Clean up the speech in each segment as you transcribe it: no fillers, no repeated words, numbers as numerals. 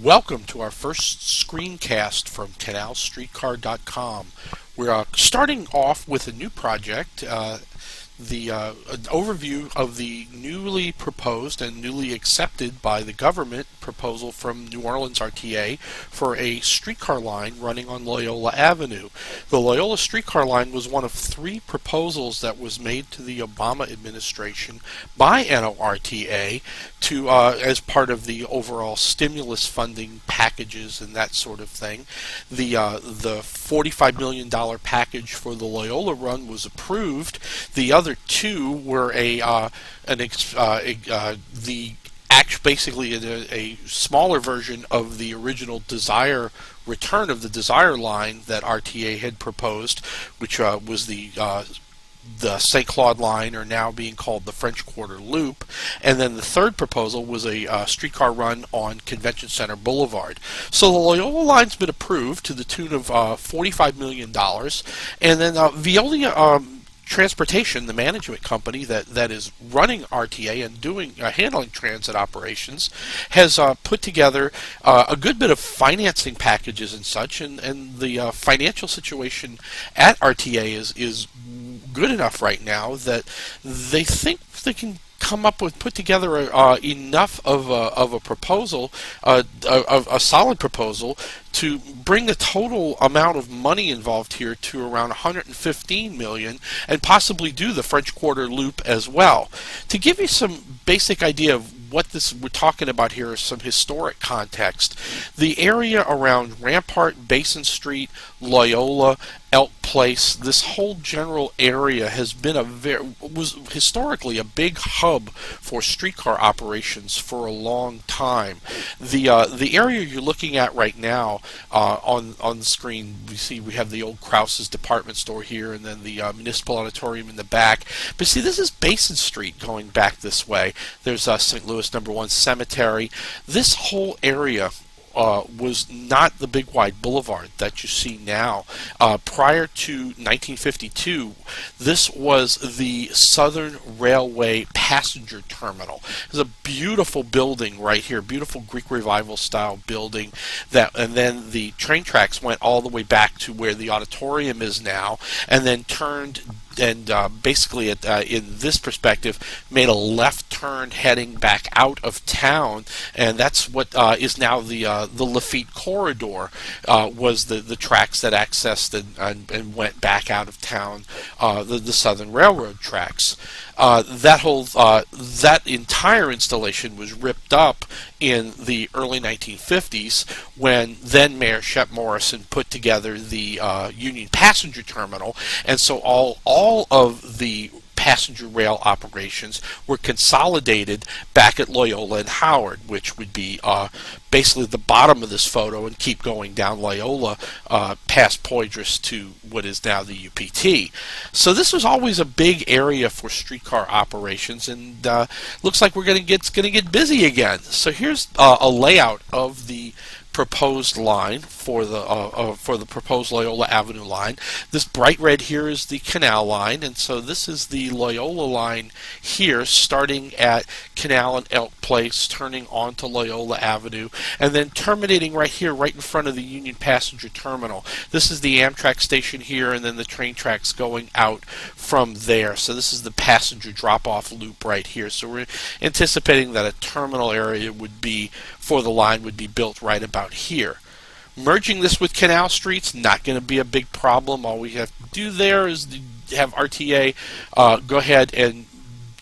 Welcome to our first screencast from CanalStreetCar.com. We're starting off with a new project, an overview of the newly proposed and newly accepted by the government proposal from New Orleans RTA for a streetcar line running on Loyola Avenue. The Loyola streetcar line was one of three proposals that was made to the Obama administration by NORTA to as part of the overall stimulus funding packages and that sort of thing. The $45 million package for the Loyola run was approved. The other two were basically a smaller version of the original return of the Desire line that RTA had proposed, which was the St. Claude line, or now being called the French Quarter Loop. And then the third proposal was a streetcar run on Convention Center Boulevard. So the Loyola line's been approved to the tune of $45 million. And then Veolia Transportation, the management company that is running RTA and doing handling transit operations, has put together a good bit of financing packages and such, and the financial situation at RTA is good enough right now that they think they can put together enough of a proposal, a solid proposal, to bring the total amount of money involved here to around $115 million, and possibly do the French Quarter Loop as well. To give you some basic idea of what we're talking about here is some historic context. The area around Rampart, Basin Street, Loyola, Elk Place, this whole general area has been was historically a big hub for streetcar operations for a long time. The area you're looking at right now on the screen, we have the old Krause's department store here, and then the municipal auditorium in the back. But see, this is Basin Street going back this way. There's St. Louis No. 1 Cemetery. This whole area was not the big wide boulevard that you see now. Prior to 1952, this was the Southern Railway passenger terminal. There's a beautiful building right here, beautiful Greek Revival style building, and then the train tracks went all the way back to where the auditorium is now, and then turned and basically in this perspective made a left turn heading back out of town, and that's what is now the Lafitte corridor, was the tracks that accessed and went back out of town, the Southern Railroad tracks. That entire installation was ripped up in the early 1950s when then Mayor Shep Morrison put together the Union Passenger Terminal, and so all of the passenger rail operations were consolidated back at Loyola and Howard, which would be basically the bottom of this photo, and keep going down Loyola past Poydras to what is now the UPT. So this was always a big area for streetcar operations, and looks like it's going to get busy again. So here's a layout of the proposed line for the proposed Loyola Avenue line. This bright red here is the Canal line, and so this is the Loyola line here, starting at Canal and Elk Place, turning onto Loyola Avenue, and then terminating right here, right in front of the Union Passenger Terminal. This is the Amtrak station here, and then the train tracks going out from there. So this is the passenger drop-off loop right here. So we're anticipating that a terminal area for the line would be built right about here. Merging this with Canal Street's not going to be a big problem. All we have to do there is have RTA go ahead and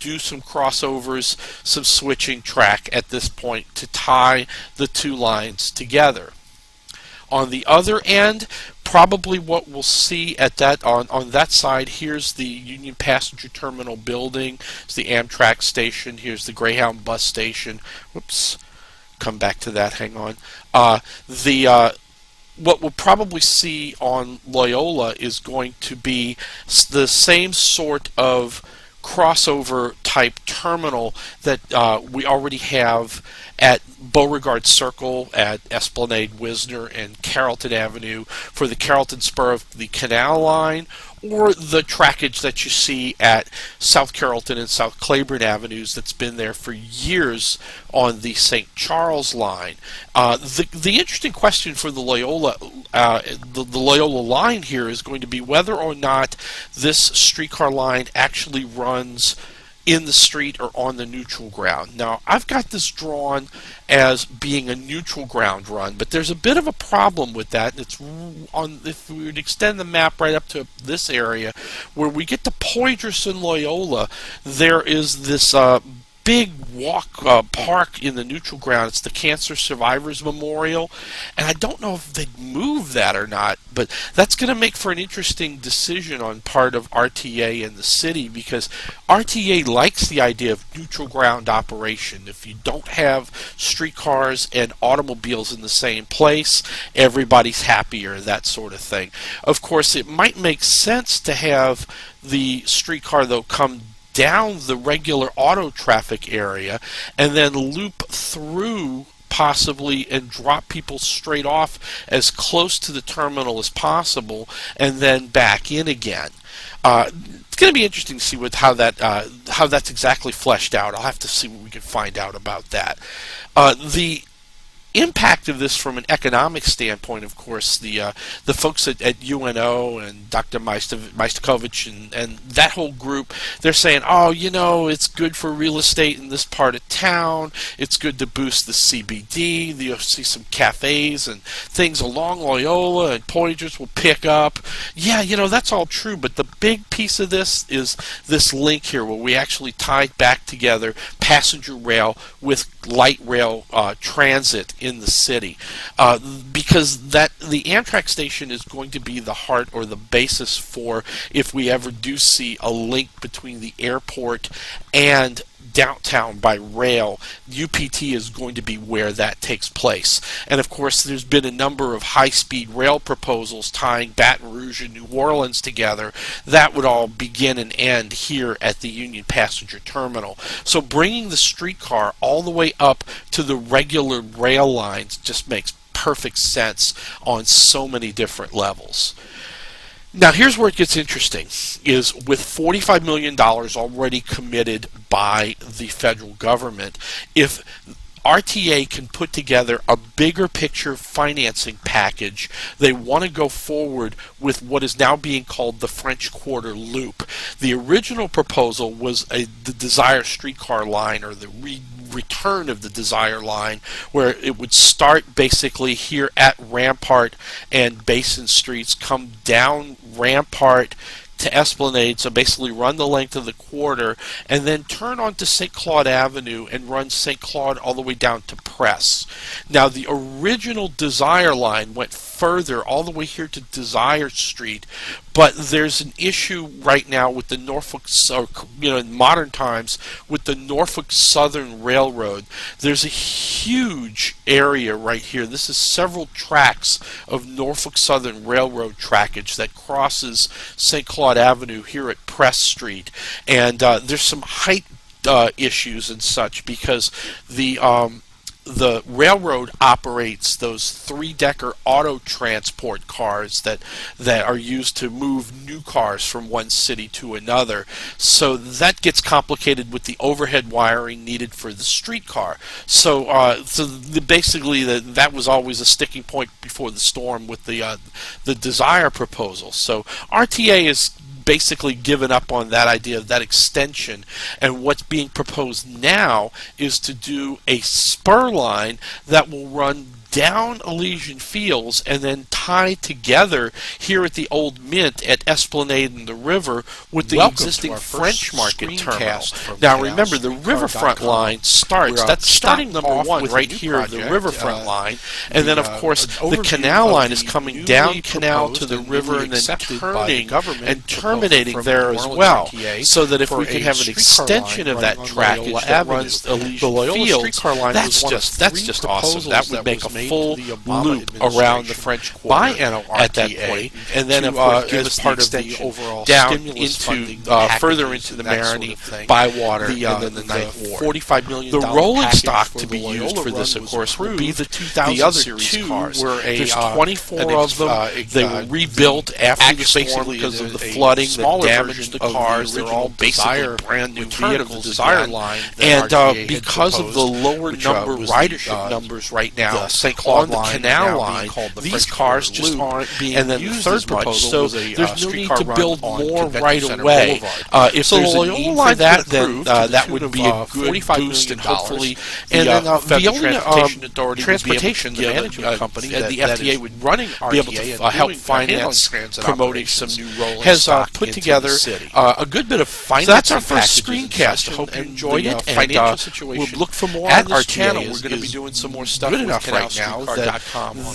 do some crossovers, some switching track at this point to tie the two lines together. On the other end, probably what we'll see at on that side, here's the Union Passenger Terminal building. It's the Amtrak station. Here's the Greyhound bus station. Whoops. Come back to that, hang on. What we'll probably see on Loyola is going to be the same sort of crossover type terminal that we already have at Beauregard Circle, at Esplanade, Wisner, and Carrollton Avenue for the Carrollton spur of the Canal Line, or the trackage that you see at South Carrollton and South Claiborne Avenues that's been there for years on the St. Charles line. The interesting question for the Loyola line here is going to be whether or not this streetcar line actually runs in the street or on the neutral ground. Now, I've got this drawn as being a neutral ground run, but there's a bit of a problem with that. It's on, if we would extend the map right up to this area, where we get to Poydras and Loyola, there is this big park in the neutral ground. It's the Cancer Survivors Memorial, and I don't know if they'd move that or not, but that's going to make for an interesting decision on part of RTA and the city, because RTA likes the idea of neutral ground operation. If you don't have streetcars and automobiles in the same place, everybody's happier, that sort of thing. Of course, it might make sense to have the streetcar, though, come down the regular auto traffic area and then loop through possibly and drop people straight off as close to the terminal as possible and then back in again. It's going to be interesting to see how that's exactly fleshed out. I'll have to see what we can find out about that. The impact of this from an economic standpoint, of course, the folks at UNO and Dr. Majstakovich and that whole group, they're saying, oh, you know, it's good for real estate in this part of town. It's good to boost the CBD. You'll see some cafes and things along Loyola and Poydras will pick up. Yeah, you know, that's all true, but the big piece of this is this link here where we actually tie back together passenger rail with light rail transit in the city, because the Amtrak station is going to be the heart or the basis for if we ever do see a link between the airport and downtown by rail. UPT is going to be where that takes place. And of course, there's been a number of high-speed rail proposals tying Baton Rouge and New Orleans together. That would all begin and end here at the Union Passenger Terminal. So bringing the streetcar all the way up to the regular rail lines just makes perfect sense on so many different levels. Now, here's where it gets interesting, is with $45 million already committed by the federal government, if RTA can put together a bigger picture financing package, they want to go forward with what is now being called the French Quarter Loop. The original proposal was the Desire streetcar line, or the return of the Desire line, where it would start basically here at Rampart and Basin Streets, come down Rampart to Esplanade, so basically run the length of the quarter, and then turn onto St. Claude Avenue and run St. Claude all the way down to Press. Now, the original Desire line went further, all the way here to Desire Street, but there's an issue right now with the Norfolk, in modern times, with the Norfolk Southern Railroad. There's a huge area right here. This is several tracks of Norfolk Southern Railroad trackage that crosses St. Claude Avenue here at Press Street, and there's some height issues and such, because the railroad operates those three-decker auto transport cars that are used to move new cars from one city to another. So that gets complicated with the overhead wiring needed for the streetcar. So basically that was always a sticking point before the storm with the Desire proposal. So RTA is basically given up on that idea of that extension, and what's being proposed now is to do a spur line that will run down Elysian Fields and then tie together here at the Old Mint at Esplanade and the River with the existing French Market terminal. Now remember, the Riverfront line starts, that's starting number one right here, the Riverfront line, and then of course the Canal line is coming down Canal to the river and then turning and terminating there as well, so that if we could have an extension of that trackage that runs Elysian Fields, that's just awesome. That would make a full loop around the French Quarter. buy at that point, and then as part of the overall down into further into the Marigny, buy water, and then the Ninth Ward. $45 million. The rolling stock to be used for this, of course, will be the 2000 series cars. There's 24 of them. They were rebuilt after the storm because of the flooding that damaged the cars. They're all basically brand new vehicles, Desire line, and because of the lower ridership numbers right now on the Canal line, these cars just aren't being used as much. So there's no need to build more right away. If there's a need for that, then that would be a good boost, and hopefully, and then the only transportation management company that the FDA would be able to help finance promoting some new rolling has put together a good bit of finance. So that's our first screencast. I hope you enjoyed it, and we'll look for more on this channel. We're going to be doing some more stuff with CanalStreetCar.com.